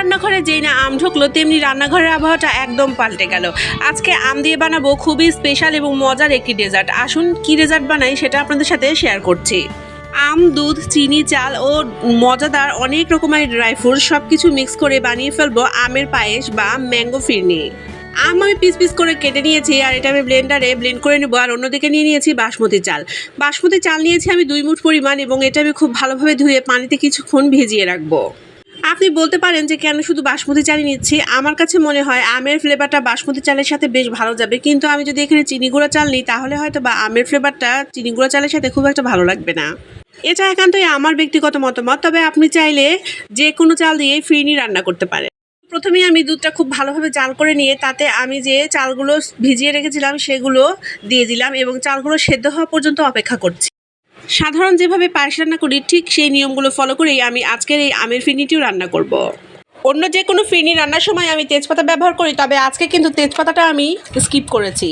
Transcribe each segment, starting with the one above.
রান্নাঘরে যেই না আম ঢুকলো তেমনি রান্নাঘরের আবহাওয়াটা একদম পাল্টে গেল। আজকে আম দিয়ে বানাবো খুবই স্পেশাল এবং মজার একটি ডেজার্ট। আসুন কি ডেজার্ট বানাই সেটা আপনাদের সাথে শেয়ার করছি। আম, দুধ, চিনি, চাল ও মজাদার অনেক রকমের ড্রাই ফ্রুট সব কিছু মিক্স করে বানিয়ে ফেলবো আমের পায়েস বা ম্যাঙ্গো ফিরনি। আম আমি পিস পিস করে কেটে নিয়েছি আর এটা আমি ব্লেন্ডারে ব্লেন্ড করে নেবো। আর অন্যদিকে নিয়ে নিয়েছি বাসমতি চাল। বাসমতি চাল নিয়েছি আমি 2 মুঠ পরিমাণ এবং এটা আমি খুব ভালোভাবে ধুয়ে পানিতে কিছুক্ষণ ভিজিয়ে রাখবো। আপনি বলতে পারেন যে কেন শুধু বাসমতি চালই নিচ্ছি। আমার কাছে মনে হয় আমের ফ্লেভারটা বাসমতি চালের সাথে বেশ ভালো যাবে, কিন্তু আমি যদি এখানে চিনি গুঁড়া চাল নিই তাহলে হয়তো বা আমের ফ্লেভারটা চিনি গুঁড়া চালের সাথে খুব একটা ভালো লাগবে না। এটা একান্তই আমার ব্যক্তিগত মতামত, তবে আপনি চাইলে যে কোনো চাল দিয়ে ফিরনি রান্না করতে পারেন। প্রথমেই আমি দুধটা খুব ভালোভাবে জাল করে নিয়ে তাতে আমি যে চালগুলো ভিজিয়ে রেখেছিলাম সেগুলো দিয়ে দিলাম এবং চালগুলো সেদ্ধ হওয়া পর্যন্ত অপেক্ষা করছি। সাধারণ যেভাবে পায়েস রান্না করি ঠিক সেই নিয়মগুলো ফলো করেই আমি আজকের এই আমের ফিরনিটিও রান্না করব। অন্য যে কোনো ফিরনি রান্নার সময় আমি তেজপাতা ব্যবহার করি, তবে আজকে কিন্তু তেজপাতাটা আমি স্কিপ করেছি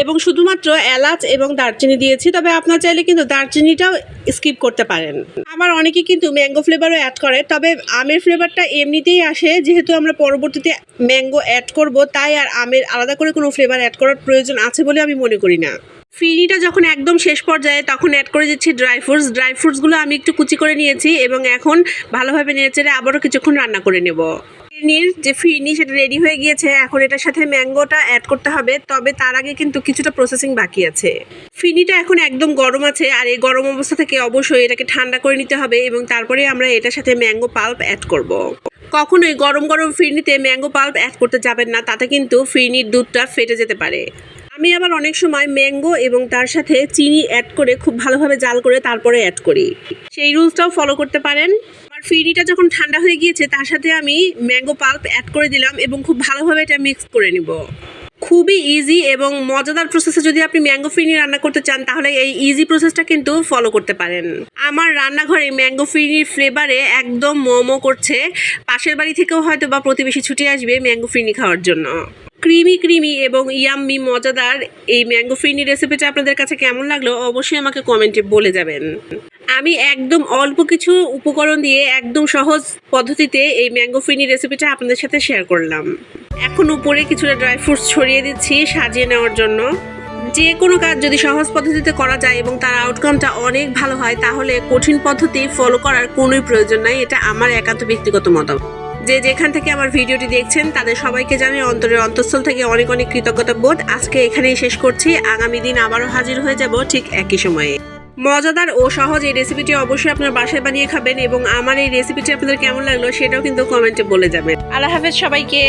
এবং শুধুমাত্র এলাচ এবং দারচিনি দিয়েছি। তবে আপনার চাইলে কিন্তু দারচিনিটাও স্কিপ করতে পারেন। আবার অনেকে কিন্তু ম্যাঙ্গো ফ্লেভারও অ্যাড করে, তবে আমের ফ্লেভারটা এমনিতেই আসে। যেহেতু আমরা পরবর্তীতে ম্যাঙ্গো অ্যাড করব, তাই আর আমের আলাদা করে কোনো ফ্লেভার অ্যাড করার প্রয়োজন আছে বলে আমি মনে করি না। ফিরনিটা যখন একদম শেষ পর্যায়ে তখন অ্যাড করে দিচ্ছি ড্রাই ফ্রুটসগুলো আমি একটু কুচি করে নিয়েছি এবং এখন ভালোভাবে নেড়েচেড়ে আবারও কিছুক্ষণ রান্না করে নেব। ফিরনির যে ফিরনি সেটা রেডি হয়ে গিয়েছে, এখন এটার সাথে ম্যাঙ্গোটা অ্যাড করতে হবে, তবে তার আগে কিন্তু কিছুটা প্রসেসিং বাকি আছে। ফিরনিটা এখন একদম গরম আছে আর এই গরম অবস্থা থেকে অবশ্যই এটাকে ঠান্ডা করে নিতে হবে এবং তারপরে আমরা এটার সাথে ম্যাঙ্গো পাল্প অ্যাড করব। কখনোই গরম গরম ফিরনিতে ম্যাঙ্গো পাল্প অ্যাড করতে যাবেন না, তাতে কিন্তু ফিরনির দুধটা ফেটে যেতে পারে। আমি আবার অনেক সময় ম্যাঙ্গো এবং তার সাথে চিনি অ্যাড করে খুব ভালোভাবে জাল করে তারপরে অ্যাড করি। সেই রুলসটাও ফলো করতে পারেন। আর ফিরনিটা যখন ঠান্ডা হয়ে গিয়েছে তার সাথে আমি ম্যাঙ্গো পাল্প অ্যাড করে দিলাম এবং খুব ভালোভাবে এটা মিক্স করে নিব। খুবই ইজি এবং মজাদার প্রসেসে যদি আপনি ম্যাঙ্গো ফিরনি রান্না করতে চান তাহলে এই ইজি প্রসেসটা কিন্তু ফলো করতে পারেন। আমার রান্নাঘরে ম্যাঙ্গো ফিরনির ফ্লেভারে একদম মোমো করছে। পাশের বাড়ি থেকেও হয়তো বা প্রতিবেশী ছুটে আসবে ম্যাঙ্গো ফিরনি খাওয়ার জন্য। ক্রিমি এবং ইয়াম্মি মজাদার এই ম্যাঙ্গো ফিরনি রেসিপিটা আপনাদের কাছে কেমন লাগলো অবশ্যই আমাকে কমেন্টে বলে যাবেন। আমি একদম অল্প কিছু উপকরণ দিয়ে একদম সহজ পদ্ধতিতে এই ম্যাঙ্গো ফিরনি রেসিপিটা আপনাদের সাথে শেয়ার করলাম। এখন উপরে কিছুটা ড্রাই ফ্রুটস ছড়িয়ে দিচ্ছি সাজিয়ে নেওয়ার জন্য। যে কোনো কাজ যদি সহজ পদ্ধতিতে করা যায় এবং তার আউটকামটা অনেক ভালো হয় তাহলে কঠিন পদ্ধতি ফলো করার কোনোই প্রয়োজন নাই। এটা আমার একান্ত ব্যক্তিগত মতামত। যে যেখান থেকে আমার ভিডিওটি দেখছেন তাদের সবাইকে জানাই অন্তরের অন্তঃস্থল থেকে অনেক অনেক কৃতজ্ঞতা বোধ। আজকে এখানেই শেষ করছি। আগামী দিন আবারও হাজির হয়ে যাব ঠিক একই সময়ে। মজাদার ও সহজ এই রেসিপিটি অবশ্যই আপনার বাসায় বানিয়ে খাবেন এবং আমার এই রেসিপিটি আপনাদের কেমন লাগলো সেটাও কিন্তু কমেন্টে বলে যাবেন। আল্লাহ হাফেজ সবাইকে।